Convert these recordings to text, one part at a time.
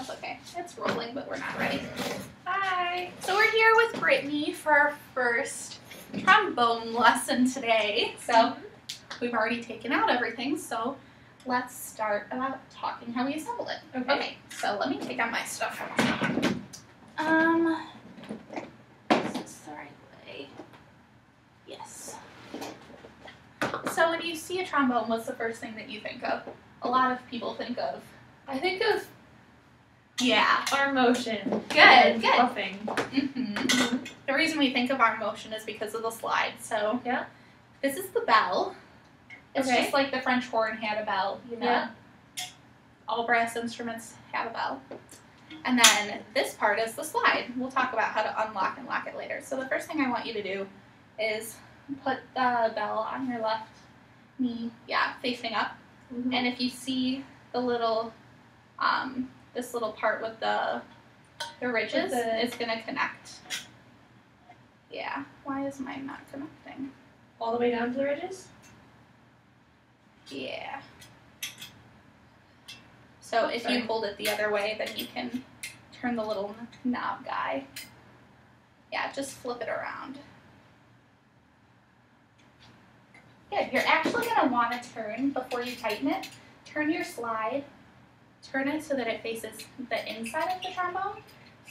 That's okay. It's rolling, but we're not ready. Hi. So we're here with Brittany for our first trombone lesson today. So we've already taken out everything, so let's start about talking how we assemble it. Okay, so let me take out my stuff. Is this the right way? Yes. So when you see a trombone, what's the first thing that you think of? A lot of people think of. I think of Yeah. arm motion. Good. Puffing. The reason we think of arm motion is because of the slide. So Yeah. this is the bell. It's Okay. just like the French horn had a bell, you know. Yeah. All brass instruments have a bell. And then this part is the slide. We'll talk about how to unlock and lock it later. So the first thing I want you to do is put the bell on your left knee, facing up. And if you see the little, this little part with the ridges, it's going to connect. Yeah. Why is mine not connecting? All the way down to the ridges? Yeah. So if you hold it the other way, then you can turn the little knob guy. Yeah, just flip it around. Good. You're actually going to want to turn, before you tighten it, turn your slide, turn it so that it faces the inside of the trombone.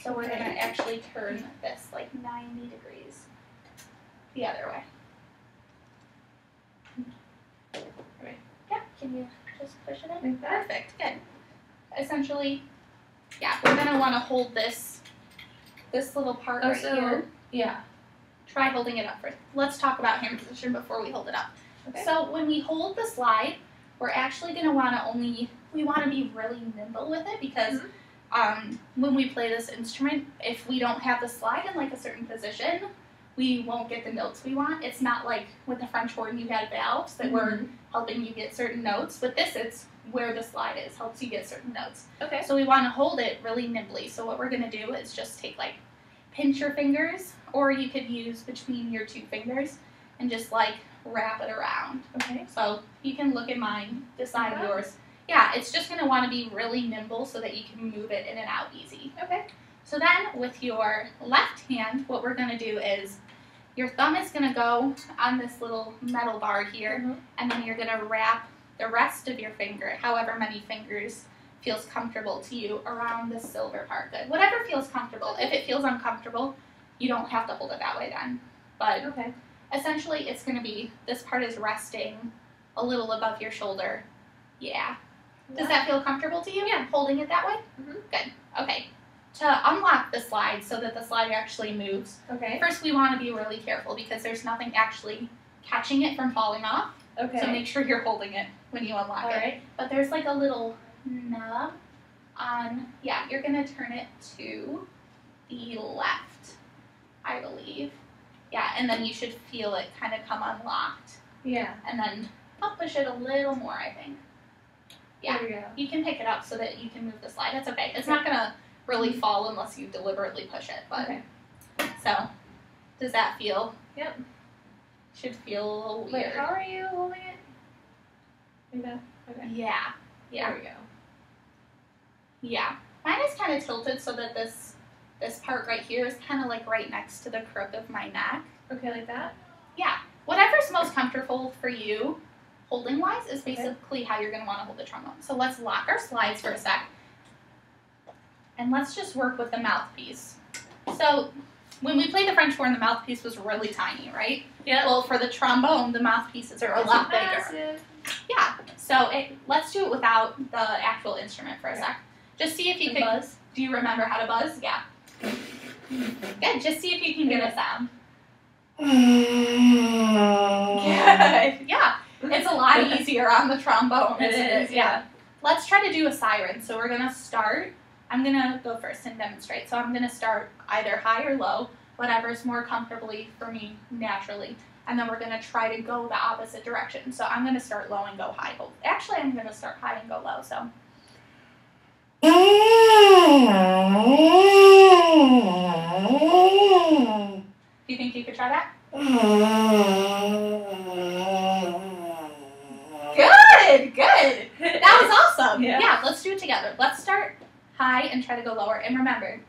So we're going to actually turn this like 90 degrees the other way. Okay. Yeah, can you just push it in? Like that? Perfect, good. Essentially, yeah, we're going to want to hold this little part right here. Yeah. Try holding it up first. Let's talk about hand position before we hold it up. Okay. So when we hold the slide, we're actually going to want to we want to be really nimble with it because when we play this instrument, if we don't have the slide in like a certain position, we won't get the notes we want. It's not like with the French horn you had valves that were helping you get certain notes. With this, it's where the slide is, helps you get certain notes. Okay. So we want to hold it really nimbly. So what we're going to do is just take like, pinch your fingers, or you could use between your two fingers and just like wrap it around. Okay. So you can look at mine, decide yours. Yeah, it's just going to want to be really nimble so that you can move it in and out easy. Okay. So then with your left hand, what we're going to do is your thumb is going to go on this little metal bar here, and then you're going to wrap the rest of your finger, however many fingers feels comfortable to you, around the silver part. Good. Whatever feels comfortable. If it feels uncomfortable, you don't have to hold it that way then. But essentially it's going to be, this part is resting a little above your shoulder. Yeah. Does that feel comfortable to you? Yeah. Holding it that way? Good. Okay. To unlock the slide so that the slide actually moves, first we want to be really careful because there's nothing actually catching it from falling off. So make sure you're holding it when you unlock it. But there's like a little knob on, you're going to turn it to the left, I believe. Yeah, and then you should feel it kind of come unlocked. Yeah. And then I'll push it a little more, I think. Yeah, There we go. you can pick it up so that you can move the slide. That's okay. It's not going to really fall unless you deliberately push it. But so, does that feel? Yep. Should feel a little weird. Wait, how are you holding it? Like that? Okay. Yeah. There we go. Yeah. Mine is kind of tilted so that this part right here is kind of like right next to the crook of my neck. Okay, like that? Yeah. Whatever's most comfortable for you, holding wise, is basically how you're going to want to hold the trombone. So let's lock our slides for a sec. And let's just work with the mouthpiece. So when we played the French horn, the mouthpiece was really tiny, right? Yeah. Well, for the trombone, the mouthpieces are a lot bigger. Massive. Yeah. So let's do it without the actual instrument for a sec. Just see if you can buzz. Do you remember how to buzz? Yeah. Good. Just see if you can get a sound. Good. Yeah. It's a lot easier on the trombone. It is. Yeah. Let's try to do a siren. So we're going to start. I'm going to go first and demonstrate. So I'm going to start either high or low, whatever's more comfortably for me naturally. And then we're going to try to go the opposite direction. So I'm going to start low and go high. Actually, I'm going to start high and go low. So. Do you think you could try that? Good, good. That was awesome. Yeah, let's do it together. Let's start high and try to go lower. And remember,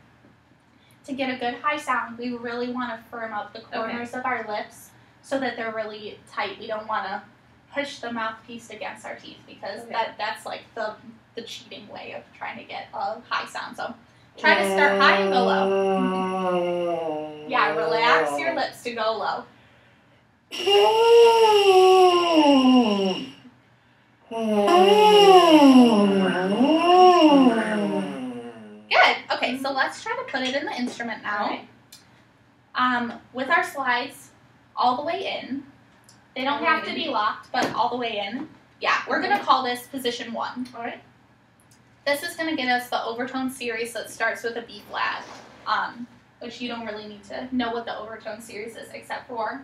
to get a good high sound, we really want to firm up the corners of our lips so that they're really tight. We don't want to push the mouthpiece against our teeth because that's like the cheating way of trying to get a high sound. So try to start high and go low. Yeah, relax your lips to go low. Good. Okay, so let's try to put it in the instrument now. Okay. With our slides all the way in. They don't have to be locked, but all the way in. Yeah, we're going to call this position 1. All right. This is going to get us the overtone series that starts with a B flat, which you don't really need to know what the overtone series is, except for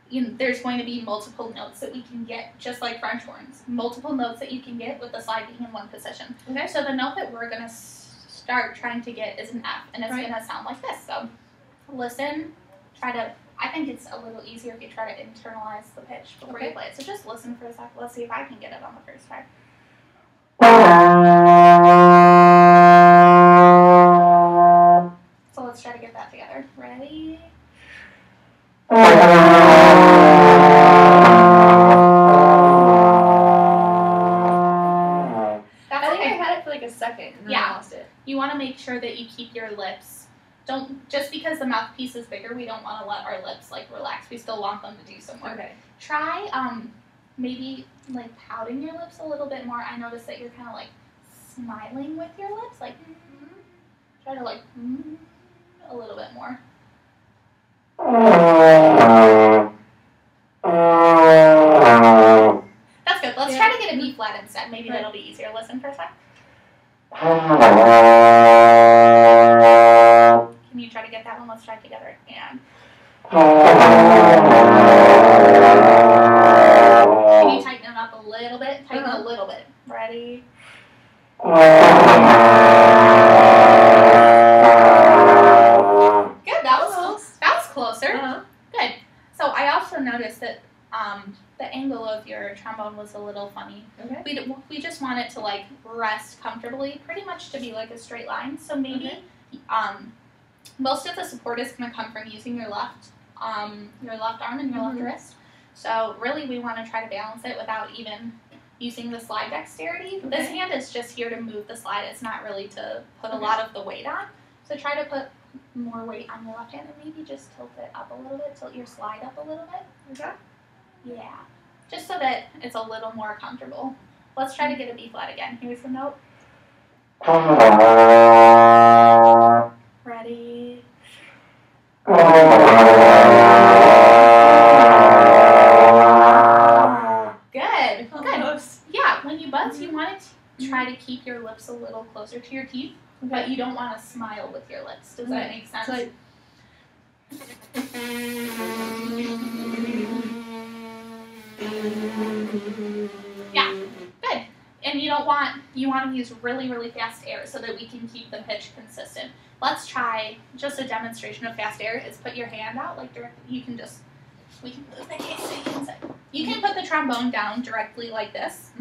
there's going to be multiple notes that we can get, just like French horns. Multiple notes that you can get with the slide being in one position. Okay. So the note that we're going to start trying to get is an F, and it's going to sound like this. So listen, I think it's a little easier if you try to internalize the pitch before you play it. So just listen for a sec. Let's see if I can get it on the first try. So let's try to get that together. Ready? I think I had it for like a second and then I lost it. You want to make sure that you keep your lips. Don't, just because the mouthpiece is bigger, we don't want to let our lips like relax. We still want them to do some work. Okay. Try maybe like pouting your lips a little bit more. I noticed that you're kind of like smiling with your lips, like try to like a little bit more. That's good. Let's try to get a B flat instead. Maybe that'll be easier. Listen for a sec. Can you try to get that one? Let's try it together. And can you tighten it up a little bit? Tighten a little bit. Ready? Good. That was closer. Good. So I also noticed that the angle of your trombone was a little funny. Okay. We just want it to like rest comfortably, pretty much to be like a straight line. So maybe most of the support is going to come from using your left arm and your left wrist. So really we want to try to balance it without even using the slide dexterity. Okay. This hand is just here to move the slide. It's not really to put a lot of the weight on. So try to put more weight on your left hand and maybe just tilt it up a little bit, tilt your slide up a little bit. Okay. Yeah, just so that it's a little more comfortable. Let's try to get a B flat again. Here's the note. Ready? Good. Almost. Yeah, when you buzz, you want to try to keep your lips a little closer to your teeth, but you don't want to smile with your lips. Does that make sense? So yeah, good. And you want to use really, really fast air so that we can keep the pitch consistent. Let's try just a demonstration of fast air is put your hand out like directly. We can move the case so you can sit. You can put the trombone down directly like this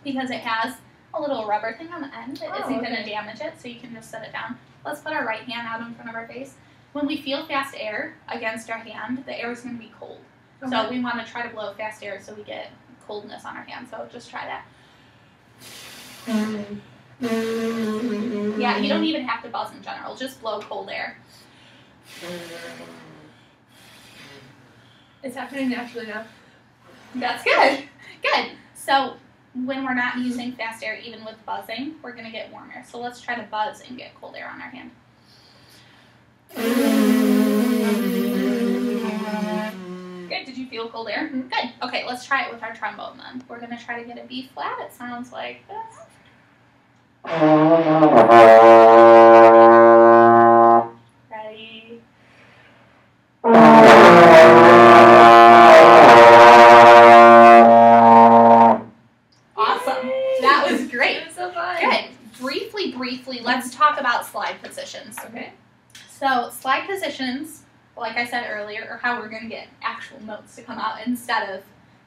because it has a little rubber thing on the end that isn't going to damage it, so you can just set it down. Let's put our right hand out in front of our face. When we feel fast air against our hand, the air is going to be cold. Okay. So we want to try to blow fast air so we get coldness on our hand. So just try that. Yeah, you don't even have to buzz in general. Just blow cold air. It's happening naturally now. That's good. Good. So when we're not using fast air, even with buzzing, we're going to get warm air. So let's try to buzz and get cold air on our hand. Good. Did you feel cold air? Good. Okay, let's try it with our trombone then. We're going to try to get a B flat. It sounds like this. Ready? Awesome. That was great. It was so fun. Good. Briefly, let's talk about slide positions. Okay. So slide positions, like I said earlier, are how we're going to get actual notes to come out instead of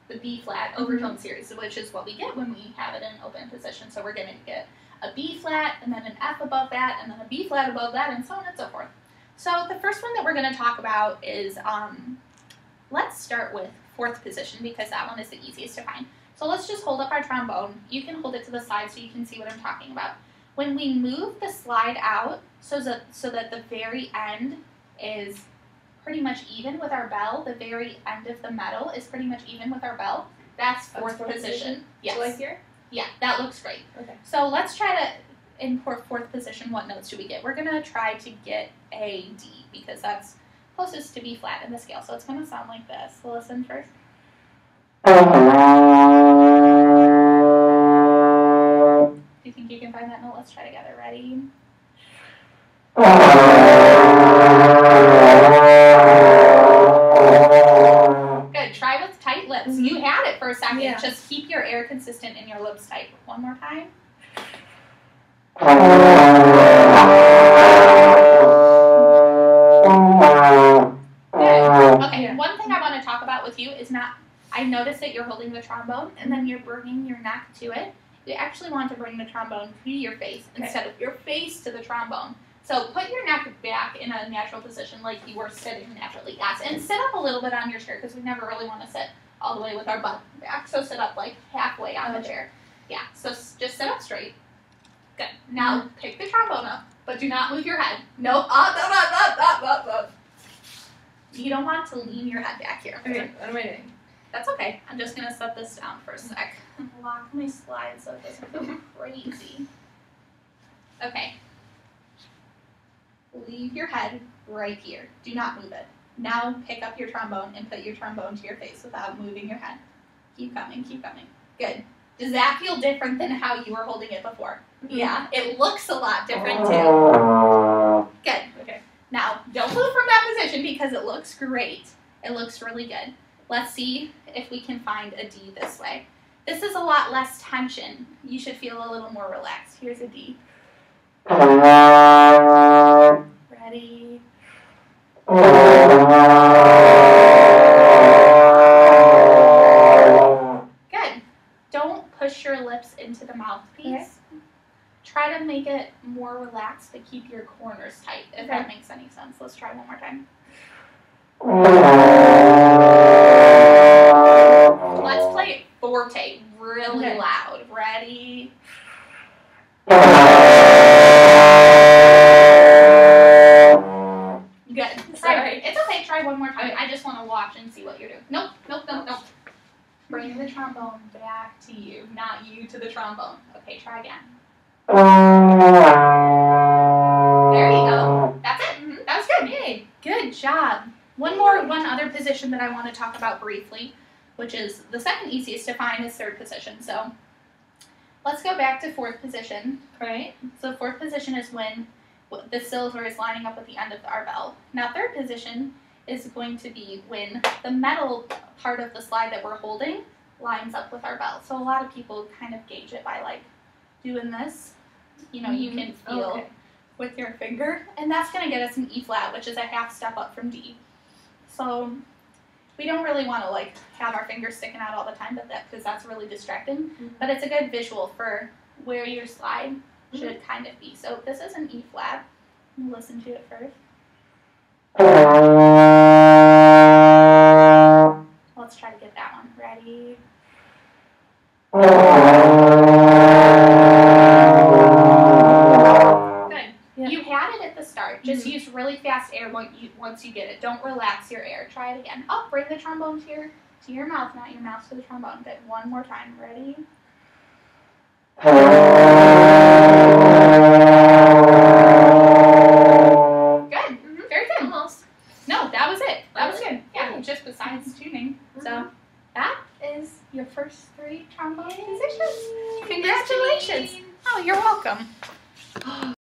the B flat overtone series, which is what we get when we have it in open position. So we're going to get a B flat, and then an F above that, and then a B flat above that, and so on and so forth. So the first one that we're going to talk about is, let's start with fourth position because that one is the easiest to find. So let's just hold up our trombone. You can hold it to the side so you can see what I'm talking about. When we move the slide out so that the very end is pretty much even with our bell, the very end of the metal is pretty much even with our bell, that's fourth position. Yes. So like here? Yeah, that looks great. Okay. So let's try to import fourth position. What notes do we get? We're going to try to get a D because that's closest to B flat in the scale. So it's going to sound like this. So listen first. Do you think you can find that note? Let's try together. Ready? Good. Try with tight lips. You had it for a second. Yeah. Just keep your air consistent and your lips tight. One more time. Good. Okay. Yeah. One thing I want to talk about with you is I notice that you're holding the trombone and then you're bringing your neck to it. You actually want to bring the trombone to your face instead of your face to the trombone. So put your neck back in a natural position like you were sitting naturally. Yes, and sit up a little bit on your chair because we never really want to sit all the way with our butt back. So sit up like halfway on the chair. Yeah, so just sit up straight. Good. Now pick the trombone up, but do not move your head. Nope. Up. You don't want to lean your head back here. Okay, what am I doing? That's okay. I'm just going to set this down for a sec. Lock my slide so it doesn't go crazy. Okay. Leave your head right here. Do not move it. Now pick up your trombone and put your trombone to your face without moving your head. Keep coming, keep coming. Good. Does that feel different than how you were holding it before? Mm-hmm. Yeah, it looks a lot different too. Good. Okay. Now, don't move from that position because it looks great. It looks really good. Let's see if we can find a D this way. This is a lot less tension. You should feel a little more relaxed. Here's a D. Ready? Good. Don't push your lips into the mouthpiece. Okay. Try to make it more relaxed, but keep your corners tight, if that makes any sense. Let's try one more time. Let's play it forte, really loud. Ready? Good. Sorry. It's okay. Try one more time. I just want to watch and see what you're doing. Nope. Bring the trombone back to you, not you to the trombone. Okay, try again. There you go. That's it. That was good. Yay. Good job. One other position that I want to talk about briefly, which is the second easiest to find, is third position. So let's go back to fourth position. Right. So fourth position is when the silver is lining up with the end of our bell. Now third position is going to be when the metal part of the slide that we're holding lines up with our bell. So a lot of people kind of gauge it by like doing this. You know, you can feel with your finger, and that's going to get us an E flat, which is a half step up from D. So we don't really want to like have our fingers sticking out all the time, because that's really distracting. But it's a good visual for where your slide should kind of be. So this is an E flat. Listen to it first. Let's try to get that one. Ready? Good. Yeah. You had it at the start. Just use really fast air once you get it. Don't relax your air. Try it again. Oh, bring the trombone to your mouth, not your mouth to the trombone. Good. One more time. Ready? Good. Very good. Almost. No, that was it. That was Really? good. Yeah, just besides tuning. So that is your first 3 trombone positions. Congratulations. Oh, you're welcome.